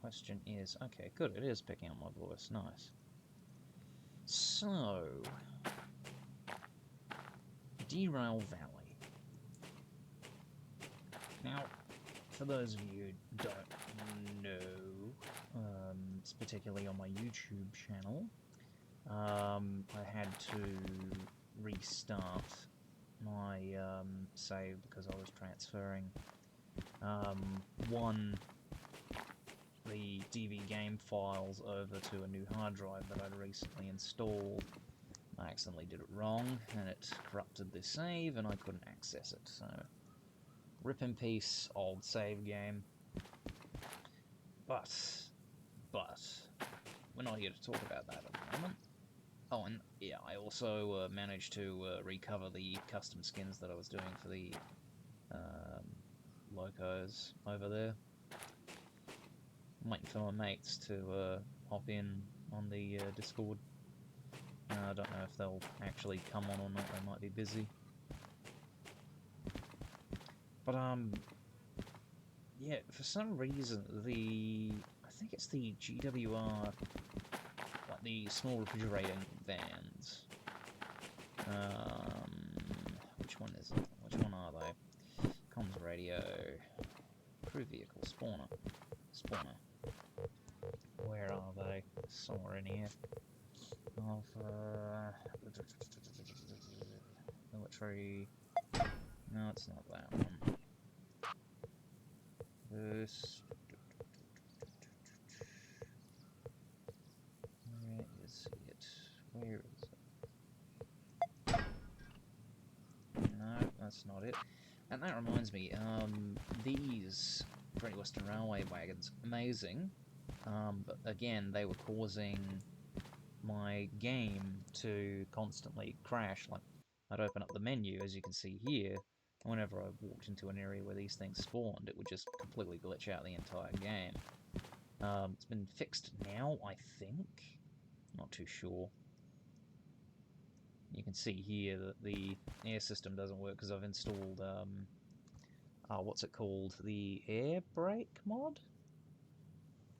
question is... Okay, good, it is picking up my voice. Nice. So... Derail Valley. Now, for those of you who don't know, it's particularly on my YouTube channel, I had to restart my save because I was transferring the DV game files over to a new hard drive that I'd recently installed. I accidentally did it wrong, and it corrupted the save, and I couldn't access it, so... Rip in peace, old save game. But... we're not here to talk about that at the moment. Oh, and yeah, I also managed to recover the custom skins that I was doing for the locos over there. I'm waiting for my mates to hop in on the Discord. I don't know if they'll actually come on or not, they might be busy. But, yeah, for some reason, I think it's the GWR, like the small refrigerating vans. Which one is it? Which one are they? Comms radio, crew vehicle, spawner. Where are they? Somewhere in here. Military. No, it's not that one. This. Where is it? Where is it? No, that's not it. And that reminds me, these Great Western Railway wagons, amazing, but again, they were causing my game to constantly crash. Like, I'd open up the menu, as you can see here, and whenever I walked into an area where these things spawned, it would just completely glitch out the entire game. It's been fixed now, I think. Not too sure. You can see here that the air system doesn't work because I've installed, what's it called? The air brake mod?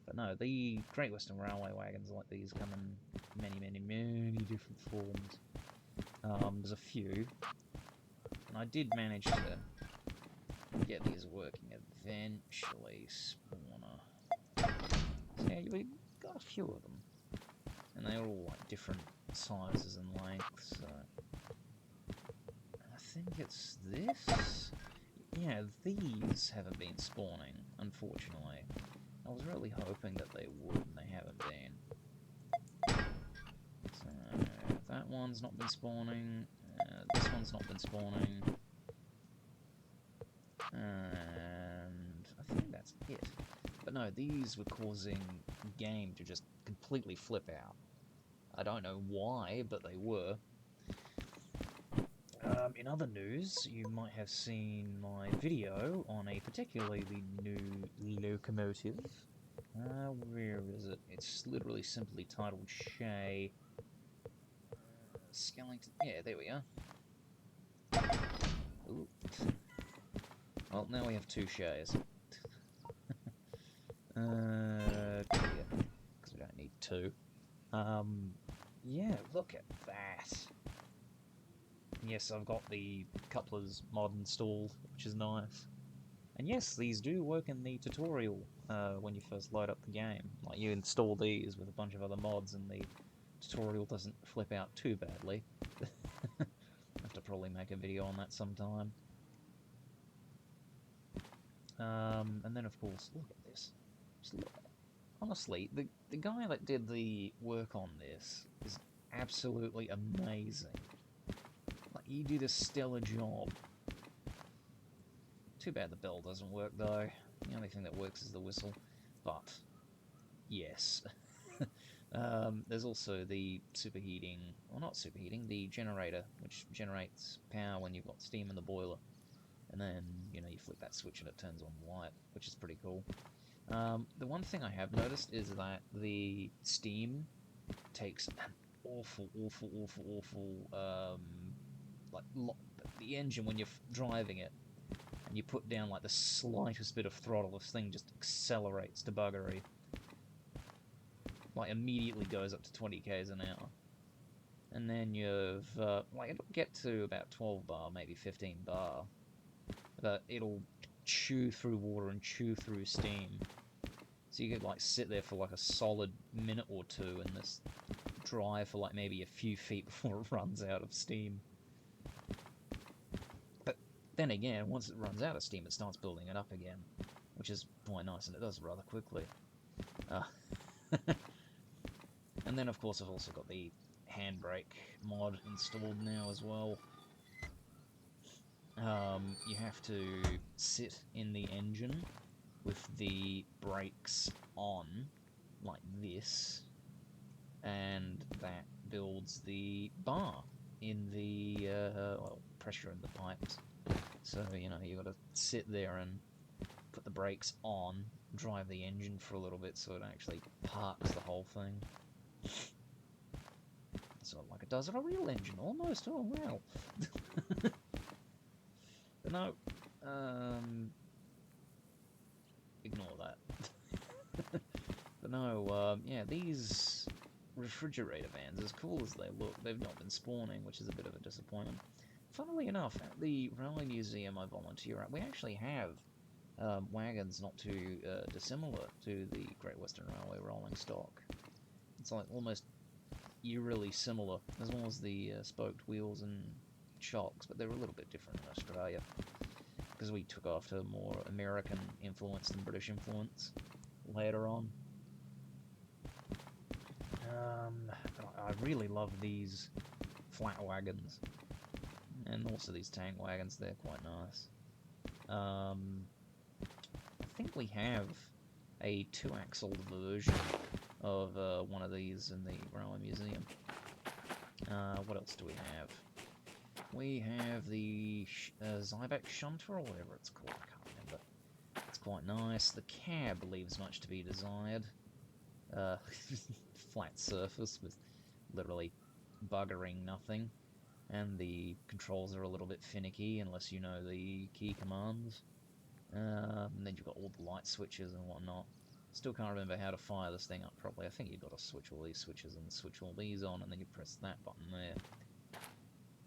But no, the Great Western Railway wagons like these come in many different forms. There's a few. And I did manage to get these working eventually. Spawner. So yeah, we got a few of them. And they're all like different sizes and lengths. So. I think it's this? Yeah, these haven't been spawning, unfortunately. I was really hoping that they would, and they haven't been. So, that one's not been spawning. This one's not been spawning. And I think that's it. But no, these were causing the game to just completely flip out. I don't know why, but they were. In other news, you might have seen my video on a particularly new Locomotive. Where is it? It's literally simply titled Shay. Skellington. Yeah, there we are. Ooh. Well, now we have two Shays. Because we don't need two. Yeah, look at that. Yes, I've got the Couplers mod installed, which is nice. And yes, these do work in the tutorial when you first load up the game. Like, you install these with a bunch of other mods and the tutorial doesn't flip out too badly. I have to probably make a video on that sometime. And then, of course, look at this. Just look. Honestly, the guy that did the work on this is absolutely amazing. Like, he did a stellar job. Too bad the bell doesn't work, though. The only thing that works is the whistle. But, yes. There's also the superheating, well, not superheating, the generator, which generates power when you've got steam in the boiler. And then, you know, you flip that switch and it turns on light, which is pretty cool. The one thing I have noticed is that the steam takes an awful, like, the engine, when you're driving it, and you put down, like, the slightest bit of throttle, this thing just accelerates to buggery. like immediately goes up to 20 k's an hour. And then you've, like, it'll get to about 12 bar, maybe 15 bar. But it'll chew through water and chew through steam. So you could, like, sit there for, like, a solid minute or two in this drive for, like, maybe a few feet before it runs out of steam. But then again, once it runs out of steam, it starts building it up again, which is quite nice, and it does rather quickly. And then, of course, I've also got the handbrake mod installed now as well. You have to sit in the engine with the brakes on, like this, and that builds the bar in the well, pressure in the pipes. So, you know, you got to sit there and put the brakes on, drive the engine for a little bit so it actually parks the whole thing. Sort of like it does on a real engine, almost. Oh, wow. But no, ignore that. But no, yeah, these refrigerator vans, as cool as they look, they've not been spawning, which is a bit of a disappointment. Funnily enough, at the Railway Museum I volunteer at, we actually have wagons not too dissimilar to the Great Western Railway rolling stock. It's like almost eerily similar, as well as the spoked wheels and shocks, but they're a little bit different in Australia, because we took after more American influence than British influence later on. I really love these flat wagons, and also these tank wagons, they're quite nice. I think we have a 2-axle version of one of these in the Railway Museum. What else do we have? We have the Zybeck Shunter, or whatever it's called, I can't remember. It's quite nice. The cab leaves much to be desired. Flat surface with literally buggering nothing. And the controls are a little bit finicky unless you know the key commands. And then you've got all the light switches and whatnot. Still can't remember how to fire this thing up properly. I think you've got to switch all these switches and switch all these on, and then you press that button there.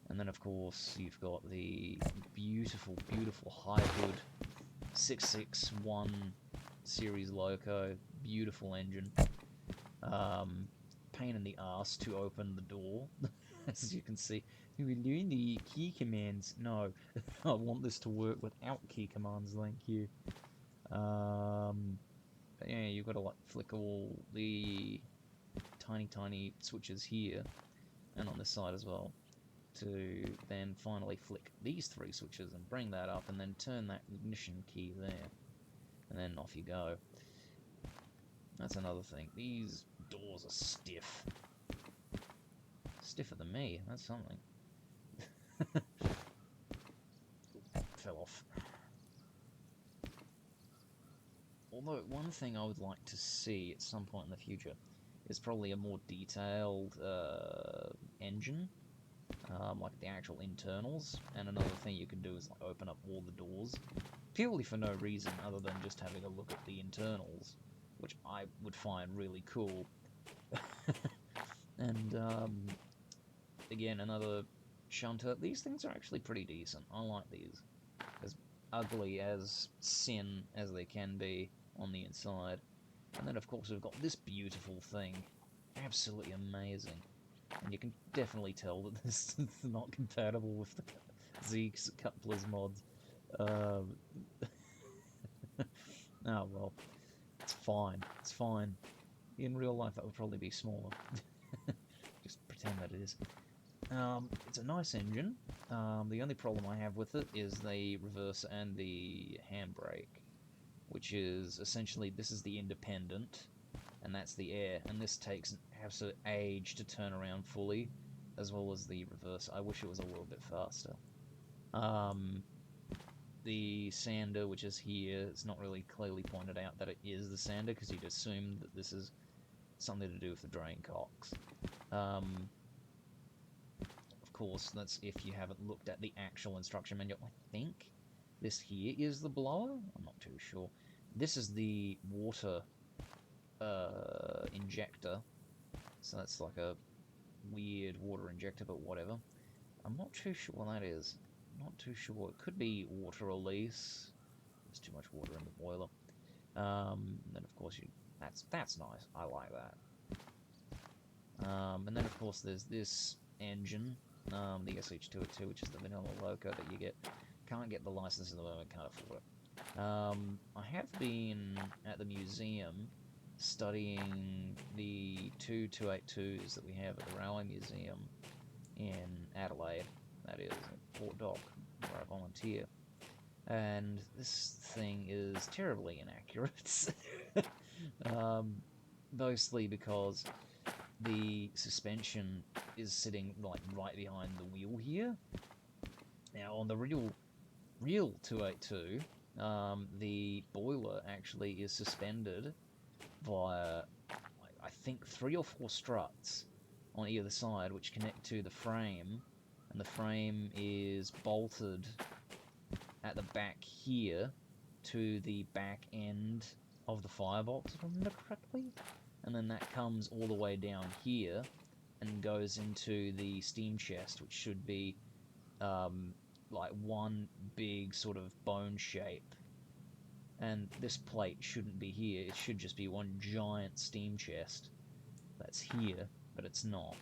And then, of course, you've got the beautiful, beautiful high hood 661 series loco. Beautiful engine. Pain in the ass to open the door, as you can see. We're doing the key commands. No, I want this to work without key commands, thank you. But yeah, you've got to like flick all the tiny switches here, and on this side as well, to then finally flick these 3 switches and bring that up, and then turn that ignition key there, and then off you go. That's another thing. These doors are stiff. Stiffer than me, that's something. Fell off. Although, one thing I would like to see at some point in the future is probably a more detailed engine, like the actual internals. And another thing you can do is like open up all the doors, purely for no reason other than just having a look at the internals, which I would find really cool. And again, another shunter. These things are actually pretty decent. I like these. As ugly as sin as they can be on the inside. And then, of course, we've got this beautiful thing. Absolutely amazing. And you can definitely tell that this is not compatible with the Zeke's couplers mods. Oh, well. It's fine. It's fine. In real life, that would probably be smaller. Just pretend that it is. It's a nice engine. The only problem I have with it is the reverse and the handbrake, which is essentially, this is the independent, and that's the air, and this takes an absolute age to turn around fully, as well as the reverse. I wish it was a little bit faster. The sander, which is here, it's not really clearly pointed out that it is the sander, because you'd assume that this is something to do with the drain cocks. Of course, that's if you haven't looked at the actual instruction manual. I think this here is the blower? I'm not too sure. This is the water injector. So that's like a weird water injector, but whatever. I'm not too sure what that is. Not too sure. It could be water release. There's too much water in the boiler. And then of course that's nice. I like that. And then of course there's this engine, the SH202, which is the vanilla loco that you get. Can't get the license at the moment. Can't afford it. I have been at the museum studying the two 282s that we have at the Railway Museum in Adelaide, that is, at Port Dock, where I volunteer. And this thing is terribly inaccurate. Mostly because the suspension is sitting like right behind the wheel here. Now on the real 282, the boiler actually is suspended via, I think, 3 or 4 struts on either side, which connect to the frame, and the frame is bolted at the back here to the back end of the firebox, if I remember correctly, and then that comes all the way down here and goes into the steam chest, which should be like one big sort of bone shape. And this plate shouldn't be here, it should just be one giant steam chest that's here, but it's not.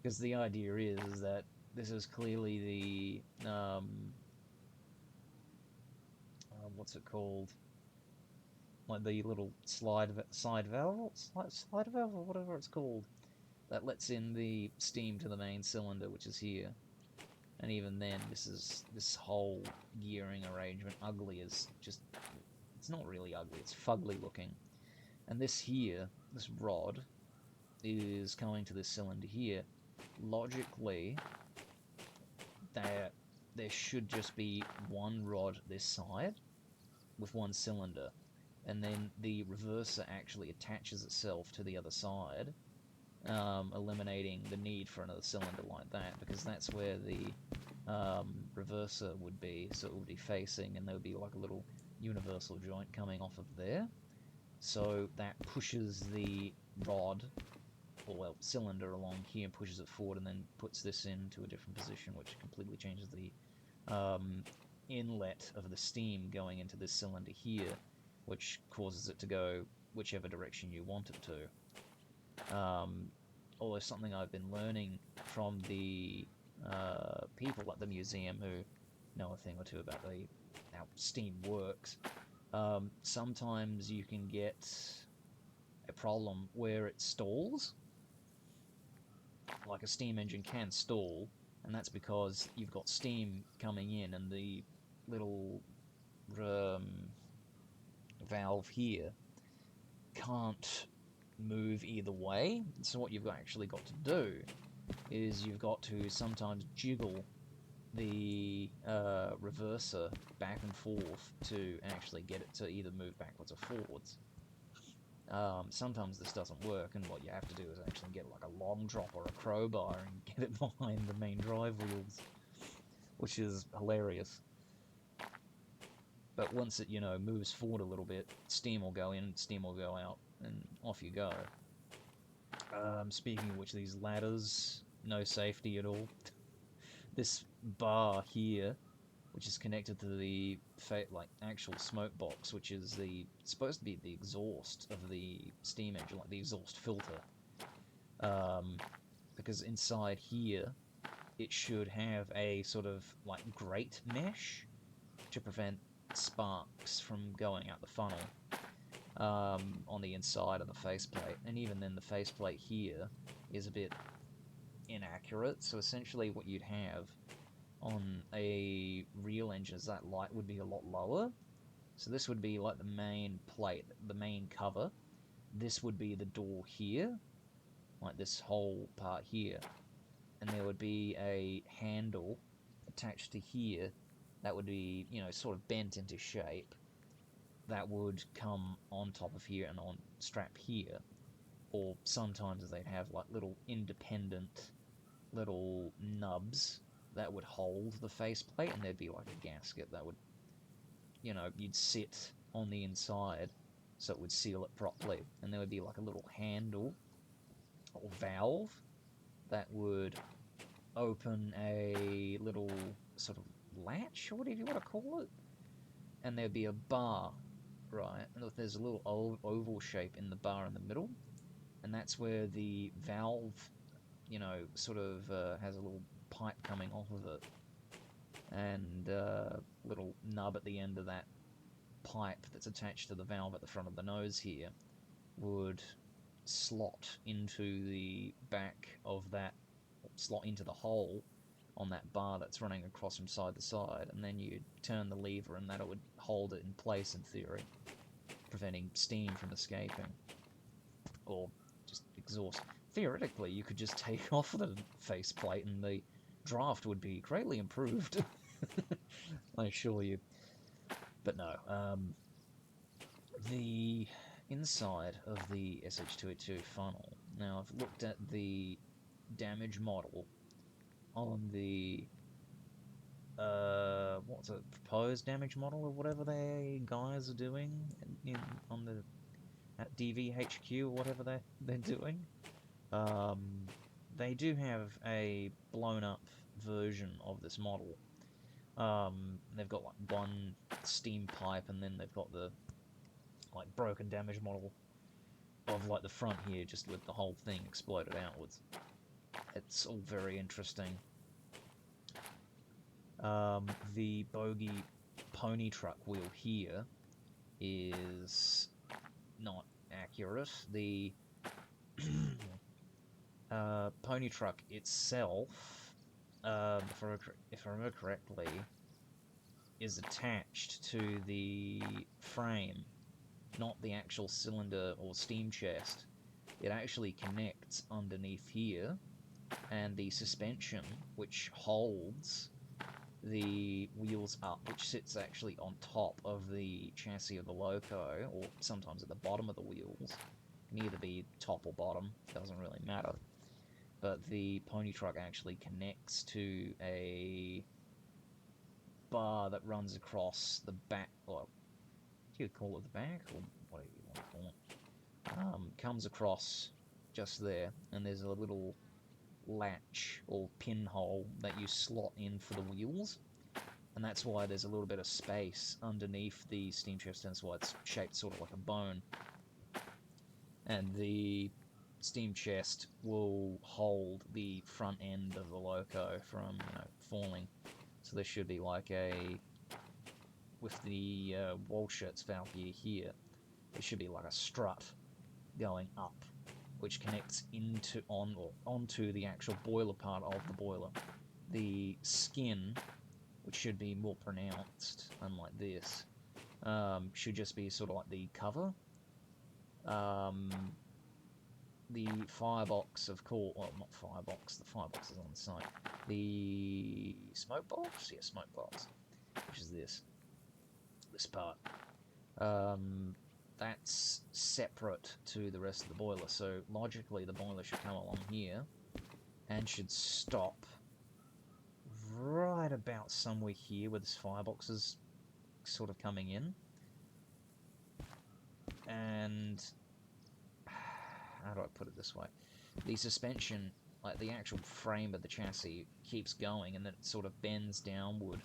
Because the idea is that this is clearly the, what's it called? Like the little side valve, slide valve, or whatever it's called, that lets in the steam to the main cylinder, which is here. And even then, this whole gearing arrangement, ugly as just, it's not really ugly, it's fugly looking. And this here, this rod, is coming to this cylinder here. Logically, there should just be one rod this side with one cylinder, and then the reverser actually attaches itself to the other side, eliminating the need for another cylinder like that, because that's where the reverser would be. So it would be facing, and there would be like a little universal joint coming off of there. So that pushes the rod, or well, cylinder along here, pushes it forward, and then puts this into a different position, which completely changes the inlet of the steam going into this cylinder here, which causes it to go whichever direction you want it to. Although something I've been learning from the people at the museum who know a thing or two about how steam works, sometimes you can get a problem where it stalls. Like a steam engine can stall, and that's because you've got steam coming in, and the little valve here can't move either way. So what you've actually got to do is you've got to sometimes jiggle the reverser back and forth to actually get it to either move backwards or forwards. Sometimes this doesn't work, and what you have to do is actually get like a long drop or a crowbar and get it behind the main drive wheels, which is hilarious. But once it, moves forward a little bit, steam will go in, steam will go out, and off you go. Speaking of which, these ladders, no safety at all. This bar here, which is connected to the actual smoke box, which is supposed to be the exhaust of the steam engine, like the exhaust filter. Because inside here, it should have a sort of like grate mesh to prevent sparks from going out the funnel on the inside of the faceplate. And even then, the faceplate here is a bit inaccurate. So essentially what you'd have on a real engine is that light would be a lot lower. So this would be like the main plate, the main cover. This would be the door here, like this whole part here. And there would be a handle attached to here that would be, sort of bent into shape, that would come on top of here and on strap here. Or sometimes they'd have like little independent little nubs that would hold the faceplate, and there'd be like a gasket that would, you'd sit on the inside so it would seal it properly. And there would be like a little handle or valve that would open a little sort of latch, or whatever you want to call it. And there'd be a bar, right? And there's a little oval shape in the bar in the middle. And that's where the valve, sort of has a little pipe coming off of it. And a little nub at the end of that pipe that's attached to the valve at the front of the nose here would slot into the back of that, slot into the hole on that bar that's running across from side to side, and then you turn the lever and that would hold it in place in theory, preventing steam from escaping or just exhaust. Theoretically, you could just take off the faceplate and the draft would be greatly improved. I assure you. But no, the inside of the SH-282 funnel. Now, I've looked at the damage model on the what's it, proposed damage model or whatever they guys are doing on the at DVHQ or whatever they're doing. They do have a blown up version of this model. They've got like one steam pipe, and then they've got the like broken damage model of like the front here, just with the whole thing exploded outwards. It's all very interesting. The bogey pony truck wheel here is not accurate. The pony truck itself, if I remember correctly, is attached to the frame, not the actual cylinder or steam chest. It actually connects underneath here, and the suspension, which holds the wheels up, which sits actually on top of the chassis of the loco, or sometimes at the bottom of the wheels. It can either be top or bottom, doesn't really matter. But the pony truck actually connects to a bar that runs across the back, well, do you call it the back, or whatever you want to call it? Comes across just there, and there's a little latch or pinhole that you slot in for the wheels, and that's why there's a little bit of space underneath the steam chest, and that's why it's shaped sort of like a bone. And the steam chest will hold the front end of the loco from falling. So there should be like with the wall shirts valve gear here, there should be like a strut going up, which connects onto the actual boiler part of the boiler. The skin, which should be more pronounced, unlike this, should just be sort of like the cover. The firebox, of course, well, not firebox, the firebox is on the side. The smoke box? Yeah, smoke box, which is this part. That's separate to the rest of the boiler, so logically the boiler should come along here and should stop right about somewhere here where this firebox is sort of coming in. And how do I put it this way? The suspension, like the actual frame of the chassis, keeps going, and then it sort of bends downward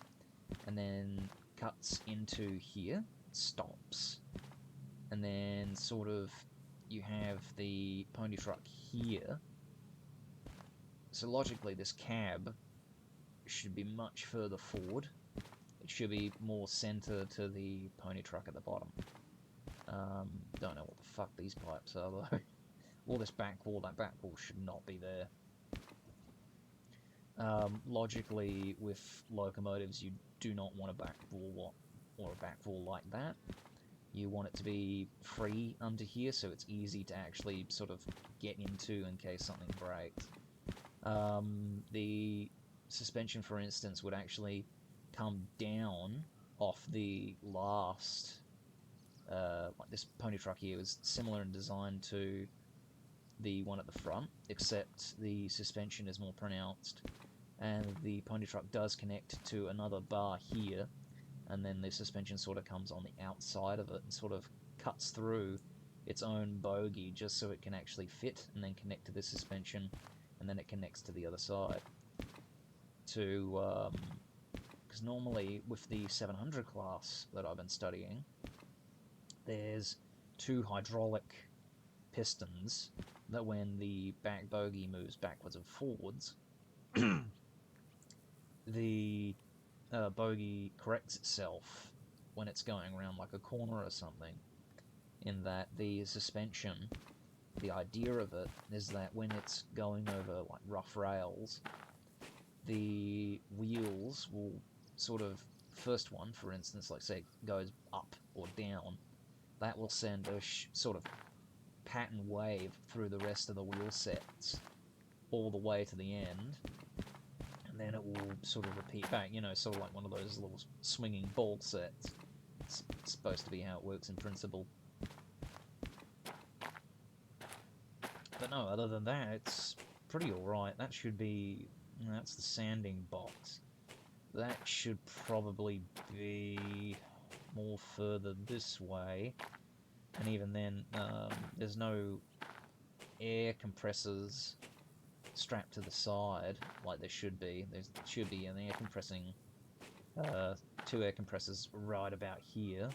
and then cuts into here, stops, and then sort of you have the pony truck here. So logically this cab should be much further forward. It should be more center to the pony truck at the bottom. Don't know what the fuck these pipes are though. All this back wall, that back wall should not be there. Logically, with locomotives, you do not want a back wall or a back wall like that. You want it to be free under here, so it's easy to actually sort of get into in case something breaks. The suspension, for instance, would actually come down off the last, like this pony truck here was similar in design to the one at the front, except the suspension is more pronounced, and the pony truck does connect to another bar here, and then the suspension sort of comes on the outside of it and sort of cuts through its own bogie just so it can actually fit and then connect to the suspension, and then it connects to the other side. Because normally with the 700 class that I've been studying, there's 2 hydraulic pistons that when the back bogie moves backwards and forwards, the bogie corrects itself when it's going around like a corner or something, in that the suspension, the idea of it is that when it's going over like rough rails, the wheels will sort of, first one for instance, like say goes up or down, that will send a sort of pattern wave through the rest of the wheel sets all the way to the end, and then it will sort of repeat back, you know, sort of like one of those little swinging ball sets. It's supposed to be how it works in principle. But no, other than that, it's pretty alright. That should be... that's the sanding box. That should probably be more further this way. And even then, there's no air compressors strapped to the side like there should be. There should be an air compressing... 2 air compressors right about here.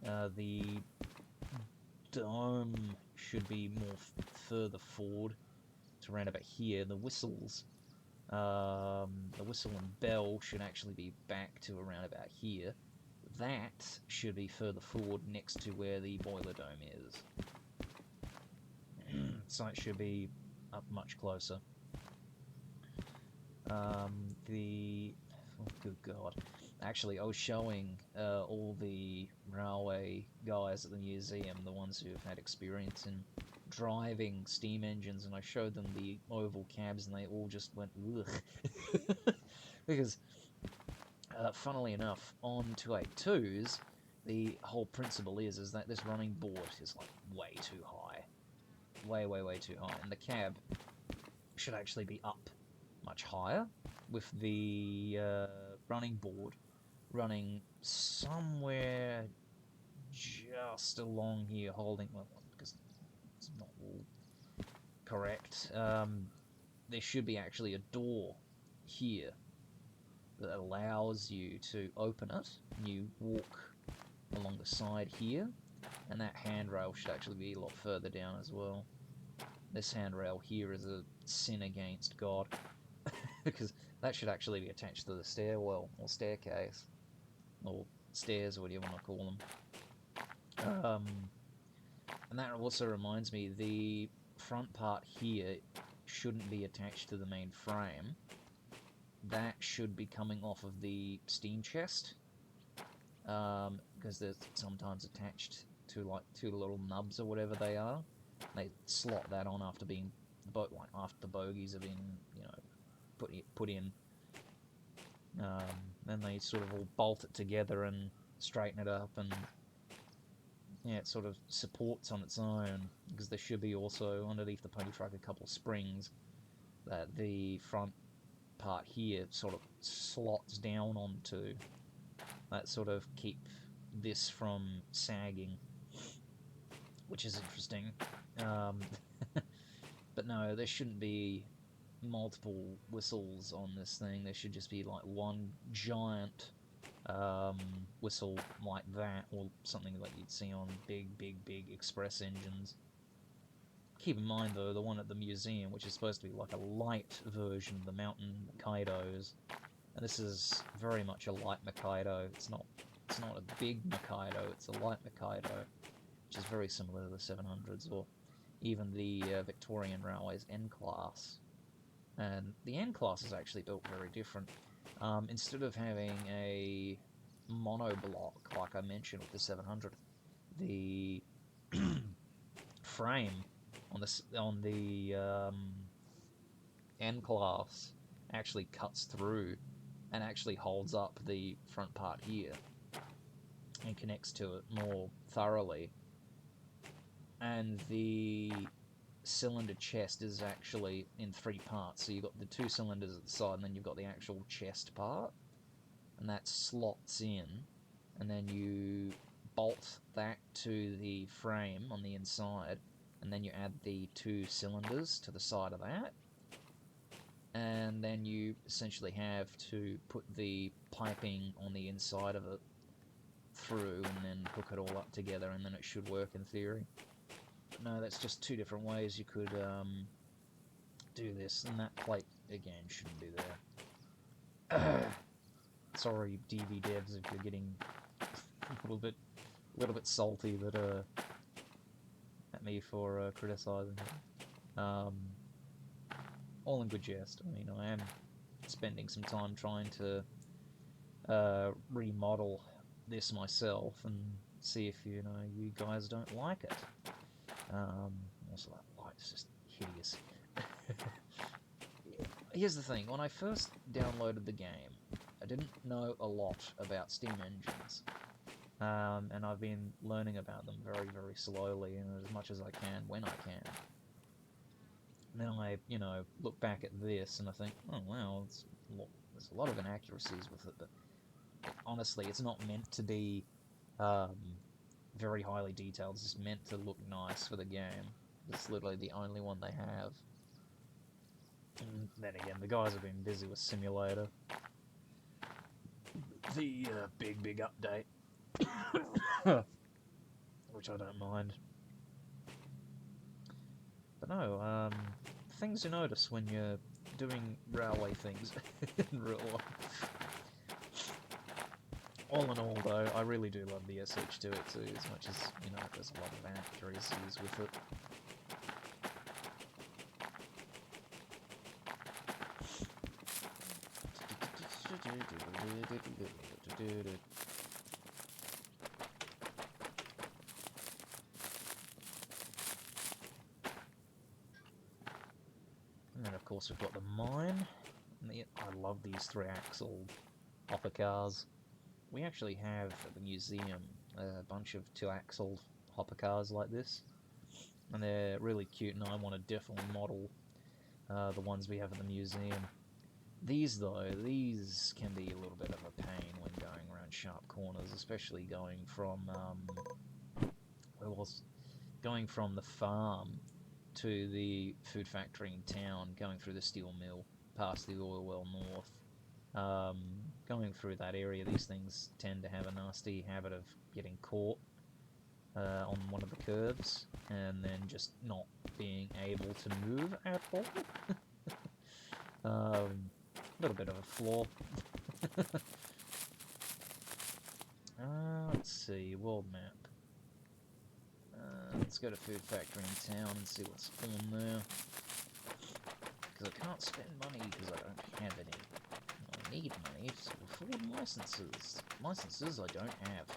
The dome should be more further forward to around about here. The whistles, the whistle and bell should actually be back to around about here. That should be further forward next to where the boiler dome is. So it should be up much closer. Oh, good God. Actually, I was showing all the railway guys at the museum, the ones who have had experience in driving steam engines, and I showed them the oval cabs, and they all just went, ugh. Because, funnily enough, on 282s, the whole principle is that this running board is like way too high. Way, way, way too high. And the cab should actually be up much higher, with the running board running somewhere just along here, holding, well, because it's not all correct. There should be actually a door here that allows you to open it. You walk along the side here, and that handrail should actually be a lot further down as well. This handrail here is a sin against God, because that should actually be attached to the stairwell, or staircase, or stairs, or whatever you want to call them. And that also reminds me, the front part here shouldn't be attached to the main frame. That should be coming off of the steam chest, because they're sometimes attached to like 2 little nubs or whatever they are. They slot that on after being after the bogies have been, you know, put in. Then they sort of all bolt it together and straighten it up, and yeah, it sort of supports on its own, because there should be also underneath the pony truck a couple of springs that the front part here sort of slots down onto, that sort of keep this from sagging, which is interesting. But no, there shouldn't be multiple whistles on this thing. There should just be like one giant whistle like that, or something that you'd see on big express engines. Keep in mind though, the one at the museum, which is supposed to be like a light version of the mountain Hokkaidos, and this is very much a light Hokkaido. It's not a big Hokkaido, it's a light Hokkaido, which is very similar to the 700s, or even the Victorian Railways N-Class. And the N-Class is actually built very different. Instead of having a monoblock, like I mentioned with the 700, the frame on the N-Class actually cuts through and actually holds up the front part here and connects to it more thoroughly. And the cylinder chest is actually in 3 parts. So you've got the 2 cylinders at the side, and then you've got the actual chest part. and that slots in, and then you bolt that to the frame on the inside, and then you add the 2 cylinders to the side of that, and then you essentially have to put the piping on the inside of it through and then hook it all up together, and then it should work in theory. But no, that's just 2 different ways you could do this, and that plate again shouldn't be there. Sorry, DV devs, if you're getting a little bit salty that at me for criticizing it. All in good jest. I mean, I am spending some time trying to remodel this myself and see if you guys don't like it. Also, that light's just hideous. Here's the thing: when I first downloaded the game, I didn't know a lot about Steam engines, and I've been learning about them very, very slowly and as much as I can when I can. And then I, look back at this and I think, oh wow, there's a lot of inaccuracies with it, but honestly, it's not meant to be very highly detailed. It's just meant to look nice for the game. It's literally the only one they have. And then again, the guys have been busy with Simulator. The big update. Which I don't mind. But no, things to notice when you're doing railway things in real life. All in all, though, I really do love the SH282 as much as, there's a lot of inaccuracies with it. And then, of course, we've got the mine. I love these 3-axle hopper cars. We actually have at the museum a bunch of 2-axle hopper cars like this, and they're really cute, and I want to definitely model the ones we have at the museum. These, though, can be a little bit of a pain when going around sharp corners, especially going from going from the farm to the food factory in town, going through the steel mill, past the oil well north. Going through that area, these things tend to have a nasty habit of getting caught on one of the curves, and then just not being able to move at all. Little bit of a flaw. Let's see, world map. Let's go to food factory in town and see what's on there. Because I can't spend money because I don't have any. I need money to afford licenses. Licenses I don't have.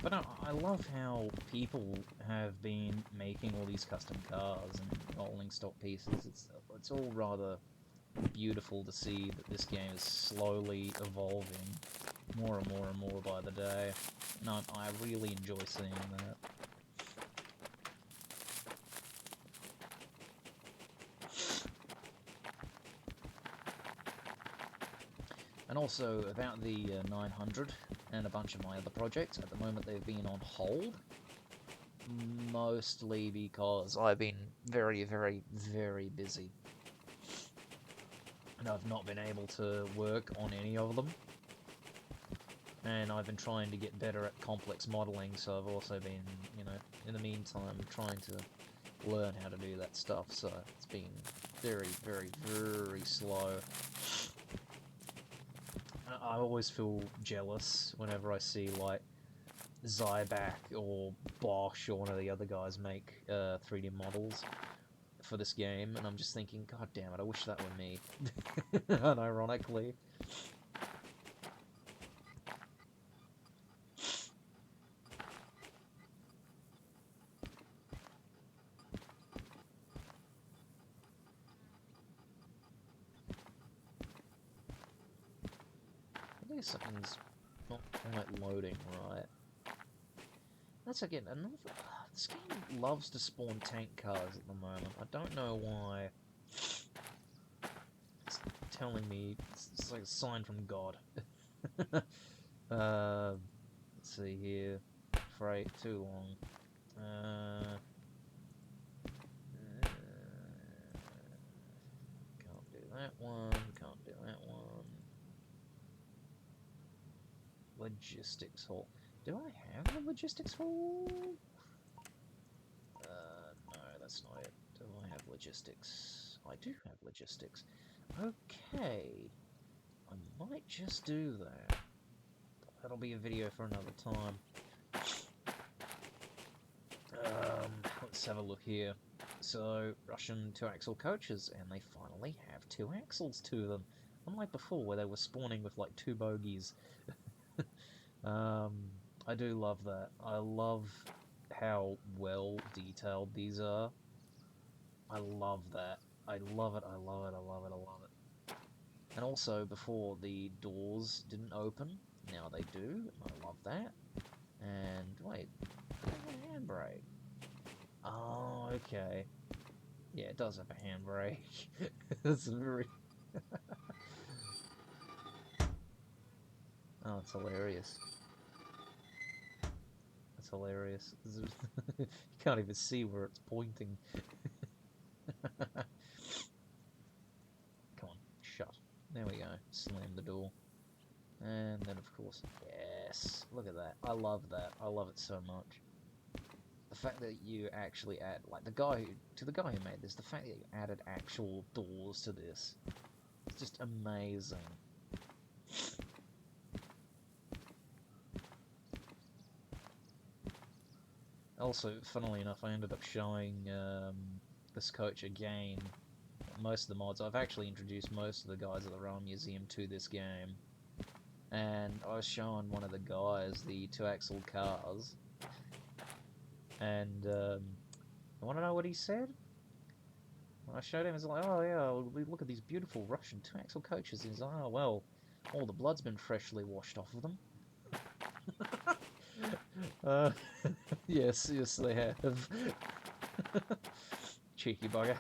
But no, I love how people have been making all these custom cars and rolling stock pieces. It's all rather beautiful to see that this game is slowly evolving more and more and more by the day. And I really enjoy seeing that. And also about the 900 and a bunch of my other projects. At the moment they've been on hold, mostly because I've been very, very, very busy. And I've not been able to work on any of them. And I've been trying to get better at complex modeling, so I've also been, in the meantime, trying to learn how to do that stuff. So it's been very, very, very slow. I always feel jealous whenever I see, like, Zyback or Bosch or one of the other guys make 3D models for this game, and I'm just thinking, god damn it, I wish that were me. Unironically. Clearly something's not quite loading right. That's again another... This game loves to spawn tank cars at the moment. I don't know why. It's telling me it's like a sign from God. Let's see here. Freight, too long. Can't do that one. Can't do that one. Logistics hall. Do I have a logistics hall? No, that's not it. Do I have logistics? I do have logistics. Okay. I might just do that. That'll be a video for another time. Let's have a look here. So, Russian 2-axle coaches, and they finally have 2 axles to them. Unlike before, where they were spawning with like 2 bogies. I do love that. I love how well detailed these are. I love that. I love it, I love it, I love it, I love it. And also, before the doors didn't open, now they do, and I love that. And, wait, I have a handbrake. Oh, okay. Yeah, it does have a handbrake. That's very... Oh, it's hilarious. That's hilarious. You can't even see where it's pointing. Come on, shut. There we go. Slam the door. And then, of course, yes. Look at that. I love that. I love it so much. The fact that you actually add, like, the guy who made this, the fact that you added actual doors to this, it's just amazing. Also, funnily enough, I ended up showing this coach again. Most of the mods, I've actually introduced most of the guys at the Rail Museum to this game. And I was showing one of the guys the 2-axle cars. And, you want to know what he said? When I showed him, he's like, oh yeah, look at these beautiful Russian 2-axle coaches. He's like, oh well, all the blood's been freshly washed off of them. Yes, they have. Cheeky bugger.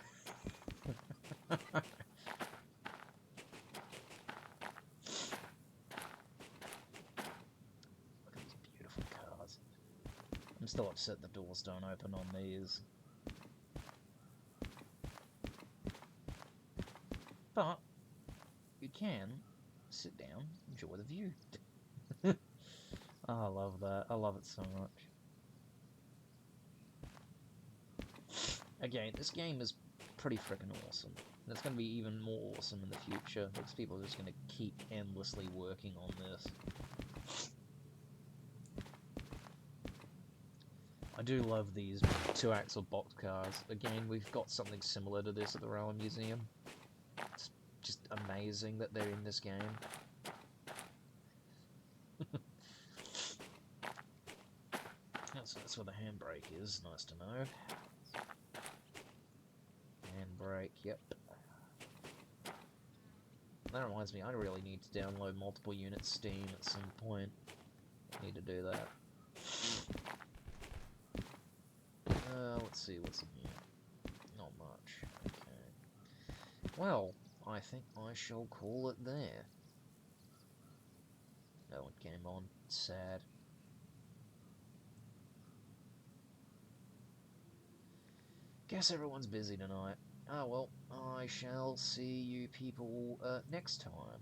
Look at these beautiful cars. I'm still upset the doors don't open on these. But you can sit down, enjoy the view. Oh, I love that. I love it so much. Again, this game is pretty freaking awesome. And it's going to be even more awesome in the future, because people are just going to keep endlessly working on this. I do love these 2-axle box cars. Again, we've got something similar to this at the Rail Museum. It's just amazing that they're in this game. That's where the handbrake is, nice to know. Handbrake, yep. That reminds me, I really need to download multiple units Steam at some point. Need to do that. Let's see what's in here. Not much. Okay. Well, I think I shall call it there. No one came on. Sad. Guess everyone's busy tonight. Ah well, I shall see you people next time.